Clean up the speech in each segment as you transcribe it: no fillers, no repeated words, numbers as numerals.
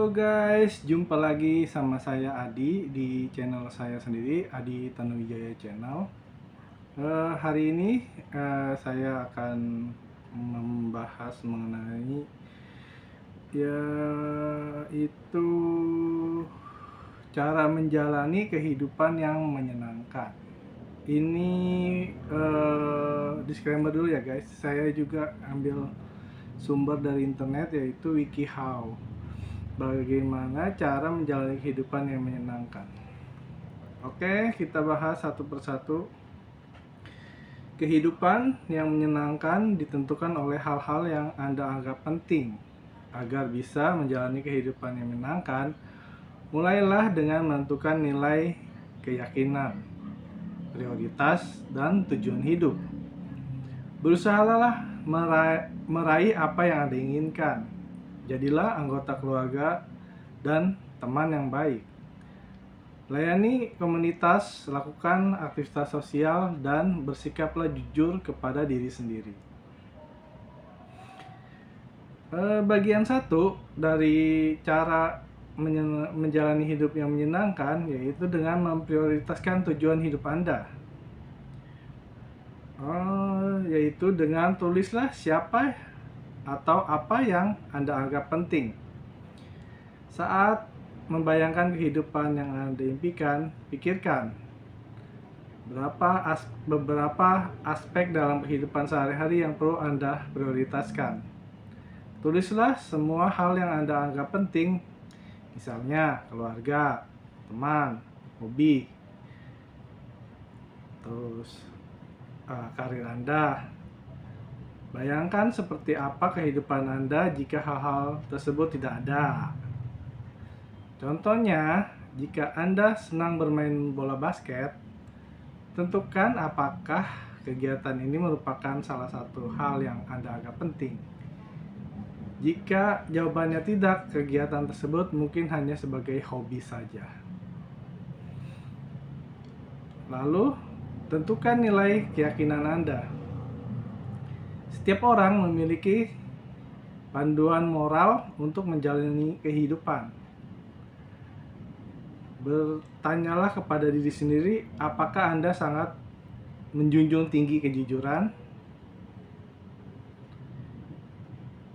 Halo guys, jumpa lagi sama saya Adi di channel saya sendiri, Adi Tanuwijaya Channel. Hari ini saya akan membahas mengenai yaitu cara menjalani kehidupan yang menyenangkan. Ini disclaimer dulu ya guys, saya juga ambil sumber dari internet yaitu WikiHow. Bagaimana cara menjalani kehidupan yang menyenangkan. Oke, kita bahas satu persatu. Kehidupan yang menyenangkan ditentukan oleh hal-hal yang Anda anggap penting. Agar bisa menjalani kehidupan yang menyenangkan, mulailah dengan menentukan nilai, keyakinan, prioritas, dan tujuan hidup. Berusahalah meraih apa yang Anda inginkan. Jadilah anggota keluarga dan teman yang baik. Layani komunitas, lakukan aktivitas sosial, dan bersikaplah jujur kepada diri sendiri. Bagian satu dari cara menjalani hidup yang menyenangkan yaitu dengan memprioritaskan tujuan hidup Anda. Yaitu dengan tulislah siapa atau apa yang Anda anggap penting. Saat membayangkan kehidupan yang Anda impikan, pikirkan beberapa aspek dalam kehidupan sehari-hari yang perlu Anda prioritaskan. Tulislah semua hal yang Anda anggap penting, misalnya keluarga, teman, hobi, terus karir Anda. Bayangkan seperti apa kehidupan Anda jika hal-hal tersebut tidak ada. Contohnya, jika Anda senang bermain bola basket, tentukan apakah kegiatan ini merupakan salah satu hal yang Anda anggap penting. Jika jawabannya tidak, kegiatan tersebut mungkin hanya sebagai hobi saja. Lalu, tentukan nilai keyakinan Anda. Setiap orang memiliki panduan moral untuk menjalani kehidupan. Bertanyalah kepada diri sendiri, apakah Anda sangat menjunjung tinggi kejujuran?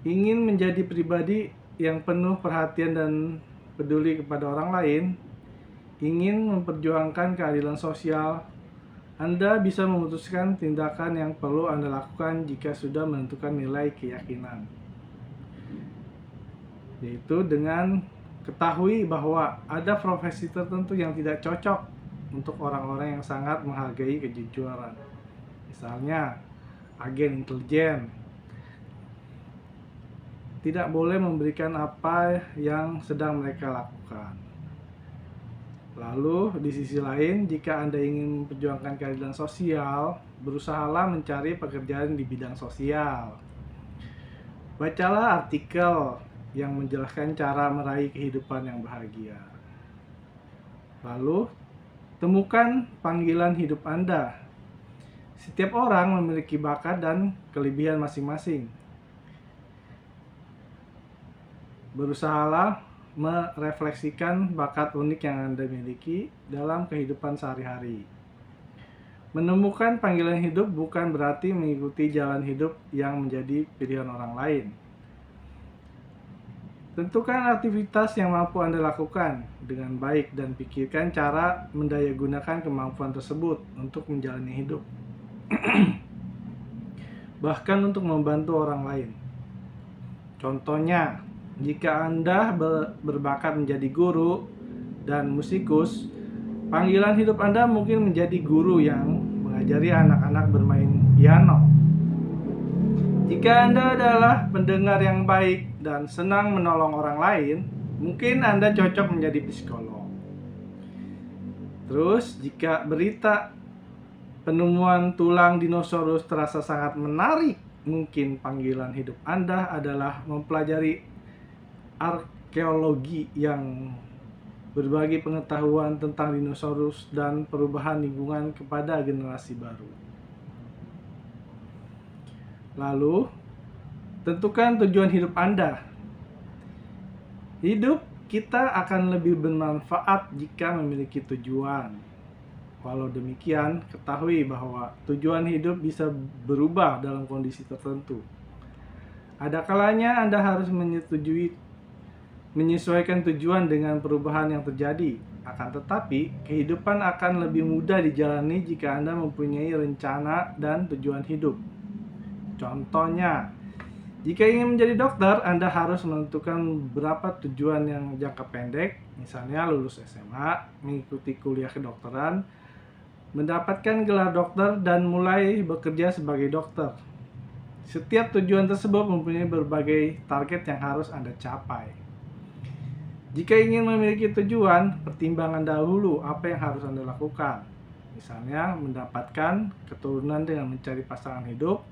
Ingin menjadi pribadi yang penuh perhatian dan peduli kepada orang lain? Ingin memperjuangkan keadilan sosial? Anda bisa memutuskan tindakan yang perlu Anda lakukan jika sudah menentukan nilai keyakinan. Yaitu dengan ketahui bahwa ada profesi tertentu yang tidak cocok untuk orang-orang yang sangat menghargai kejujuran. Misalnya, agen intelijen tidak boleh memberikan apa yang sedang mereka lakukan. Lalu, di sisi lain, jika Anda ingin memperjuangkan keadilan sosial, berusahalah mencari pekerjaan di bidang sosial. Bacalah artikel yang menjelaskan cara meraih kehidupan yang bahagia. Lalu, temukan panggilan hidup Anda. Setiap orang memiliki bakat dan kelebihan masing-masing. Berusahalah merefleksikan bakat unik yang Anda miliki dalam kehidupan sehari-hari. Menemukan panggilan hidup bukan berarti mengikuti jalan hidup yang menjadi pilihan orang lain. Tentukan aktivitas yang mampu Anda lakukan dengan baik dan pikirkan cara mendayagunakan kemampuan tersebut untuk menjalani hidup. Bahkan untuk membantu orang lain. Contohnya, jika Anda berbakat menjadi guru dan musikus, panggilan hidup Anda mungkin menjadi guru yang mengajari anak-anak bermain piano. Jika Anda adalah pendengar yang baik dan senang menolong orang lain, mungkin Anda cocok menjadi psikolog. Terus, jika berita penemuan tulang dinosaurus terasa sangat menarik, mungkin panggilan hidup Anda adalah mempelajari arkeologi yang berbagi pengetahuan tentang dinosaurus dan perubahan lingkungan kepada generasi baru. Lalu, tentukan tujuan hidup Anda. Hidup Kita akan lebih bermanfaat jika memiliki tujuan. Walau demikian, ketahui bahwa tujuan hidup bisa berubah dalam kondisi tertentu. Ada kalanya Anda harus menyesuaikan tujuan dengan perubahan yang terjadi. Akan tetapi, kehidupan akan lebih mudah dijalani jika Anda mempunyai rencana dan tujuan hidup. Contohnya, jika ingin menjadi dokter, Anda harus menentukan beberapa tujuan yang jangka pendek, misalnya lulus SMA, mengikuti kuliah kedokteran, mendapatkan gelar dokter, dan mulai bekerja sebagai dokter. Setiap tujuan tersebut mempunyai berbagai target yang harus Anda capai. Jika ingin memiliki tujuan, pertimbangkan dahulu apa yang harus Anda lakukan. Misalnya, mendapatkan keturunan dengan mencari pasangan hidup,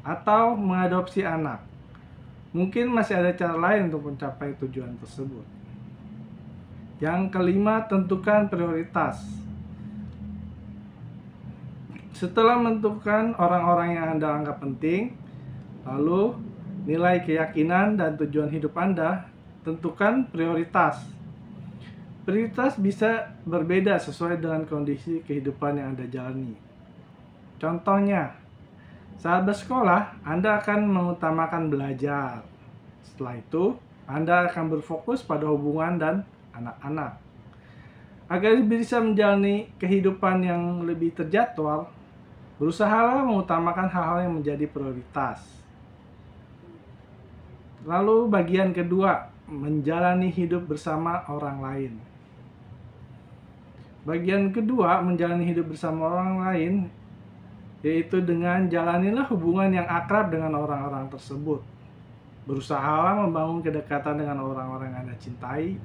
atau mengadopsi anak. Mungkin masih ada cara lain untuk mencapai tujuan tersebut. Yang kelima, tentukan prioritas. Setelah menentukan orang-orang yang Anda anggap penting, lalu nilai keyakinan dan tujuan hidup Anda, tentukan prioritas. Prioritas bisa berbeda sesuai dengan kondisi kehidupan yang Anda jalani. Contohnya, saat bersekolah, Anda akan mengutamakan belajar. Setelah itu, Anda akan berfokus pada hubungan dan anak-anak. Agar bisa menjalani kehidupan yang lebih terjadwal, berusahalah mengutamakan hal-hal yang menjadi prioritas. Lalu bagian kedua, menjalani hidup bersama orang lain. Bagian kedua, menjalani hidup bersama orang lain, yaitu dengan jalanilah hubungan yang akrab dengan orang-orang tersebut. Berusahalah membangun kedekatan dengan orang-orang yang Anda cintai.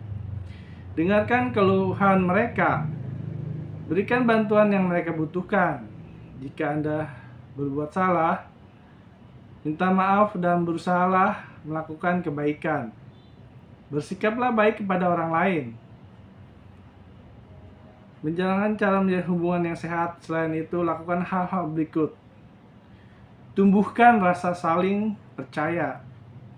Dengarkan keluhan mereka. Berikan bantuan yang mereka butuhkan. Jika Anda berbuat salah, minta maaf dan berusahalah melakukan kebaikan. Bersikaplah baik kepada orang lain. Menjalankan cara menjalin hubungan yang sehat. Selain itu, lakukan hal-hal berikut. Tumbuhkan rasa saling percaya.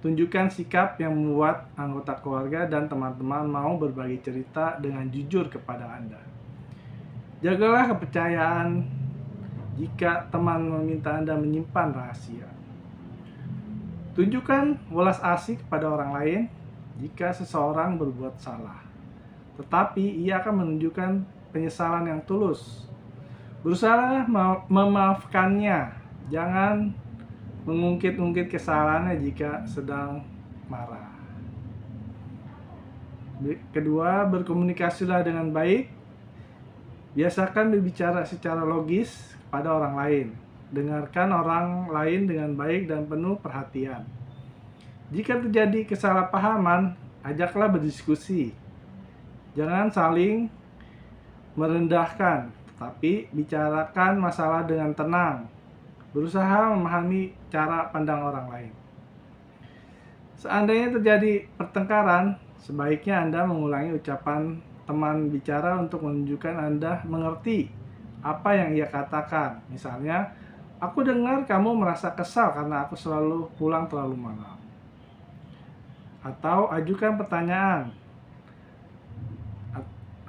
Tunjukkan sikap yang membuat anggota keluarga dan teman-teman mau berbagi cerita dengan jujur kepada Anda. Jagalah kepercayaan jika teman meminta Anda menyimpan rahasia. Tunjukkan welas asih kepada orang lain jika seseorang berbuat salah. Tetapi ia akan menunjukkan penyesalan yang tulus. Berusaha memaafkannya. Jangan mengungkit-ungkit kesalahannya jika sedang marah. Kedua, berkomunikasilah dengan baik. Biasakan berbicara secara logis pada orang lain. Dengarkan orang lain dengan baik dan penuh perhatian. Jika terjadi kesalahpahaman, ajaklah berdiskusi. Jangan saling merendahkan, tetapi bicarakan masalah dengan tenang. Berusaha memahami cara pandang orang lain. Seandainya terjadi pertengkaran, sebaiknya Anda mengulangi ucapan teman bicara untuk menunjukkan Anda mengerti apa yang ia katakan. Misalnya, aku dengar kamu merasa kesal karena aku selalu pulang terlalu malam. Atau ajukan pertanyaan.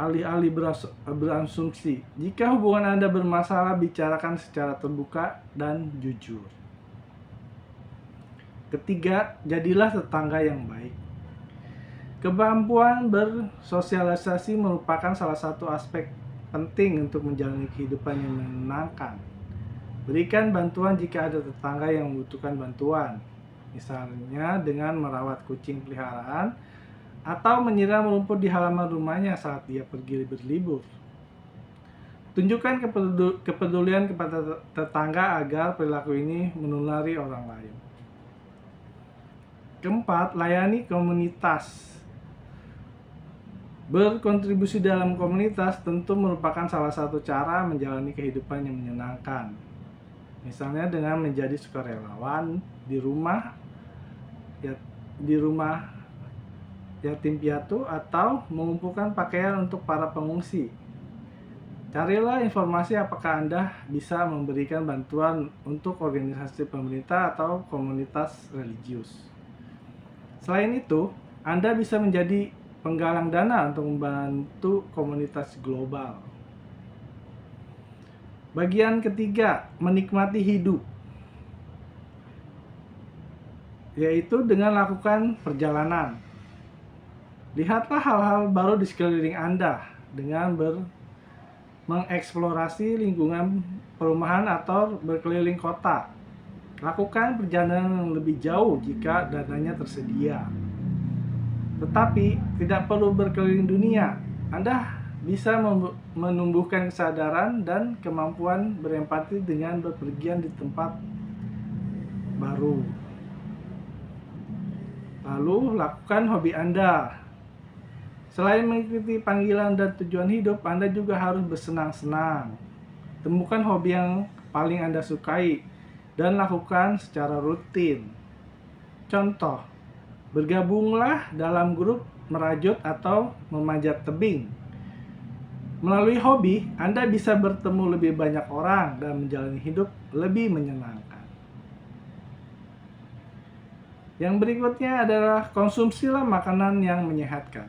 Alih-alih berasumsi. Jika hubungan Anda bermasalah, bicarakan secara terbuka dan jujur. Ketiga, jadilah tetangga yang baik. Kemampuan bersosialisasi merupakan salah satu aspek penting untuk menjalani kehidupan yang menyenangkan. Berikan bantuan jika ada tetangga yang membutuhkan bantuan, misalnya dengan merawat kucing peliharaan atau menyiram rumput di halaman rumahnya saat dia pergi berlibur. Tunjukkan kepedulian kepada tetangga agar perilaku ini menulari orang lain. Keempat, layani komunitas. Berkontribusi dalam komunitas tentu merupakan salah satu cara menjalani kehidupan yang menyenangkan. Misalnya dengan menjadi sukarelawan di rumah yatim piatu atau mengumpulkan pakaian untuk para pengungsi. Carilah informasi apakah Anda bisa memberikan bantuan untuk organisasi pemerintah atau komunitas religius. Selain itu, Anda bisa menjadi penggalang dana untuk membantu komunitas global. Bagian ketiga, menikmati hidup, yaitu dengan lakukan perjalanan. Lihatlah hal-hal baru di sekeliling Anda dengan mengeksplorasi lingkungan perumahan atau berkeliling kota. Lakukan perjalanan yang lebih jauh jika dananya tersedia. Tetapi tidak perlu berkeliling dunia. Anda bisa menumbuhkan kesadaran dan kemampuan berempati dengan bepergian di tempat baru. Lalu lakukan hobi Anda. Selain mengikuti panggilan dan tujuan hidup, Anda juga harus bersenang-senang. Temukan hobi yang paling Anda sukai dan lakukan secara rutin. Contoh, bergabunglah dalam grup merajut atau memanjat tebing. Melalui hobi, Anda bisa bertemu lebih banyak orang dan menjalani hidup lebih menyenangkan. Yang berikutnya adalah konsumsilah makanan yang menyehatkan.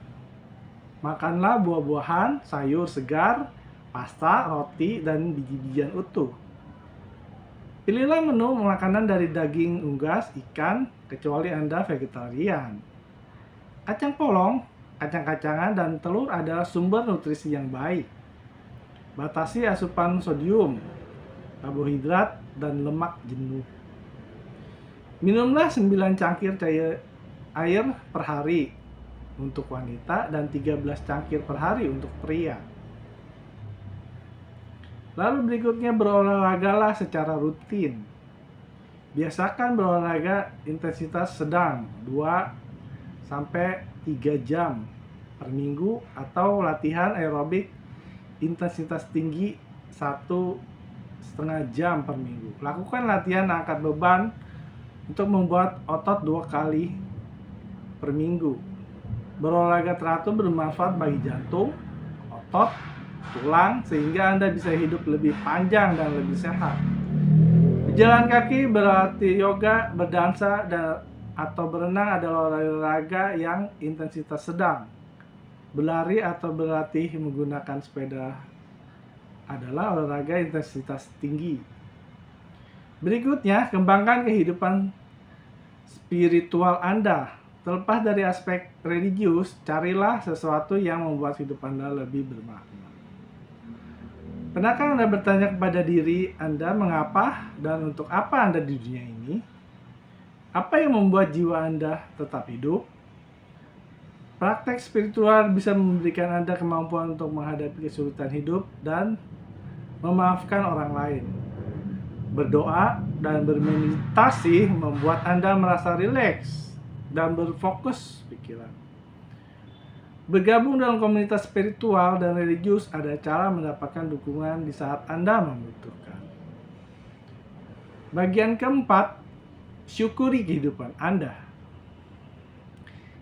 Makanlah buah-buahan, sayur segar, pasta, roti, dan biji-bijian utuh. Pilihlah menu makanan dari daging unggas, ikan, kecuali Anda vegetarian. Kacang polong, kacang-kacangan, dan telur adalah sumber nutrisi yang baik. Batasi asupan sodium, karbohidrat, dan lemak jenuh. Minumlah 9 cangkir air per hari untuk wanita dan 13 cangkir per hari untuk pria. Lalu berikutnya berolahragalah secara rutin. Biasakan berolahraga intensitas sedang 2-3 jam per minggu atau latihan aerobik intensitas tinggi 1,5 jam per minggu. Lakukan latihan angkat beban untuk membuat otot 2 kali per minggu. Berolahraga teratur bermanfaat bagi jantung, otot, tulang, sehingga Anda bisa hidup lebih panjang dan lebih sehat. Berjalan kaki, berlatih yoga, berdansa, atau berenang adalah olahraga yang intensitas sedang. Berlari atau berlatih menggunakan sepeda adalah olahraga intensitas tinggi. Berikutnya, kembangkan kehidupan spiritual Anda. Terlepas dari aspek religius, carilah sesuatu yang membuat hidup Anda lebih bermakna. Pernahkah Anda bertanya kepada diri Anda mengapa dan untuk apa Anda di dunia ini? Apa yang membuat jiwa Anda tetap hidup? Praktek spiritual bisa memberikan Anda kemampuan untuk menghadapi kesulitan hidup dan memaafkan orang lain. Berdoa dan bermeditasi membuat Anda merasa rileks dan berfokus pikiran. Bergabung dalam komunitas spiritual dan religius ada cara mendapatkan dukungan di saat Anda membutuhkan. Bagian keempat, syukuri kehidupan Anda,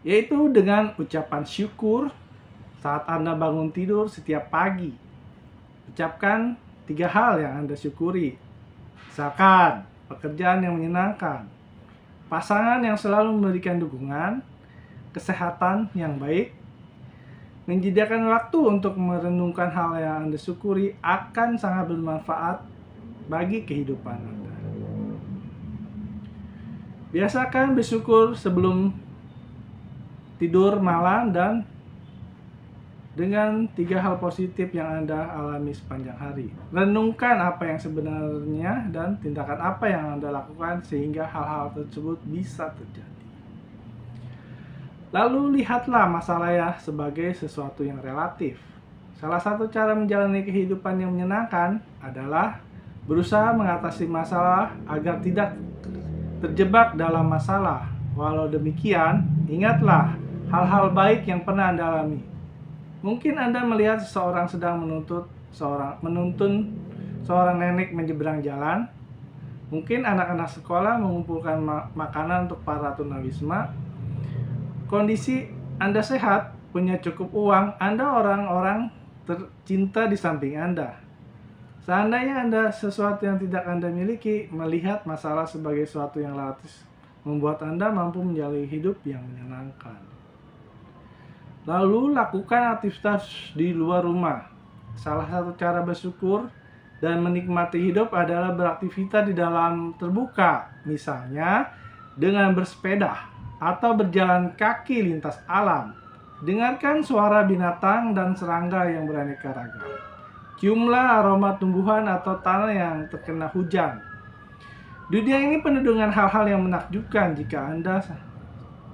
yaitu dengan ucapan syukur saat Anda bangun tidur setiap pagi. Ucapkan 3 hal yang Anda syukuri. Misalkan, pekerjaan yang menyenangkan, pasangan yang selalu memberikan dukungan, kesehatan yang baik. Menyediakan waktu untuk merenungkan hal yang Anda syukuri akan sangat bermanfaat bagi kehidupan Anda. Biasakan bersyukur sebelum tidur malam dan dengan 3 hal positif yang Anda alami sepanjang hari. Renungkan apa yang sebenarnya dan tindakan apa yang Anda lakukan sehingga hal-hal tersebut bisa terjadi. Lalu lihatlah masalah ya sebagai sesuatu yang relatif. Salah satu cara menjalani kehidupan yang menyenangkan adalah berusaha mengatasi masalah agar tidak terjebak dalam masalah. Walau demikian, ingatlah hal-hal baik yang pernah Anda alami. Mungkin Anda melihat seseorang sedang menuntun seorang nenek menyeberang jalan. Mungkin anak-anak sekolah mengumpulkan makanan untuk para tunawisma. Kondisi Anda sehat, punya cukup uang, Anda orang-orang tercinta di samping Anda. Seandainya Anda sesuatu yang tidak Anda miliki, melihat masalah sebagai sesuatu yang relatif membuat Anda mampu menjalani hidup yang menyenangkan. Lalu lakukan aktivitas di luar rumah. Salah satu cara bersyukur dan menikmati hidup adalah beraktivitas di dalam terbuka, misalnya dengan bersepeda atau berjalan kaki lintas alam. Dengarkan suara binatang dan serangga yang beraneka ragam. Ciumlah aroma tumbuhan atau tanah yang terkena hujan. Dunia ini penuh dengan hal-hal yang menakjubkan jika Anda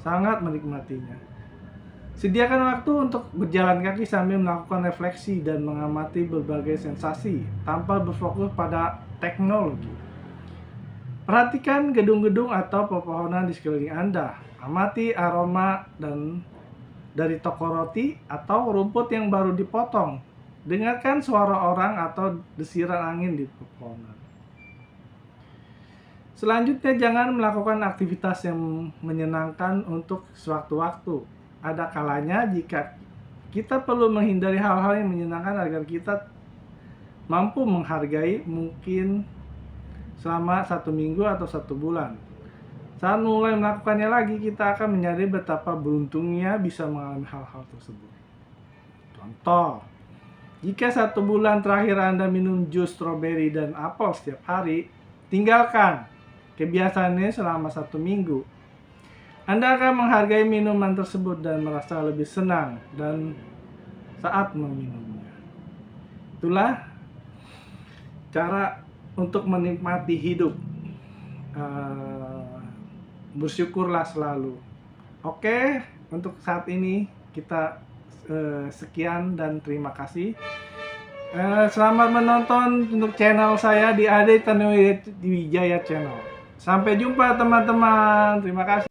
sangat menikmatinya. Sediakan waktu untuk berjalan kaki sambil melakukan refleksi dan mengamati berbagai sensasi tanpa berfokus pada teknologi. Perhatikan gedung-gedung atau pepohonan di sekeliling Anda. Amati aroma dari toko roti atau rumput yang baru dipotong. Dengarkan suara orang atau desiran angin di pepohonan. Selanjutnya, jangan melakukan aktivitas yang menyenangkan untuk sewaktu-waktu. Ada kalanya jika kita perlu menghindari hal-hal yang menyenangkan agar kita mampu menghargai mungkin selama 1 minggu atau 1 bulan. Saat mulai melakukannya lagi, kita akan menyadari betapa beruntungnya bisa mengalami hal-hal tersebut. Contoh, jika 1 bulan terakhir Anda minum jus stroberi dan apel setiap hari, tinggalkan kebiasaannya selama 1 minggu. Anda akan menghargai minuman tersebut dan merasa lebih senang dan saat meminumnya. Itulah cara untuk menikmati hidup. Bersyukurlah selalu. Oke, untuk saat ini kita sekian dan terima kasih. Selamat menonton untuk channel saya di Ade Tanuwijaya Channel. Sampai jumpa teman-teman. Terima kasih.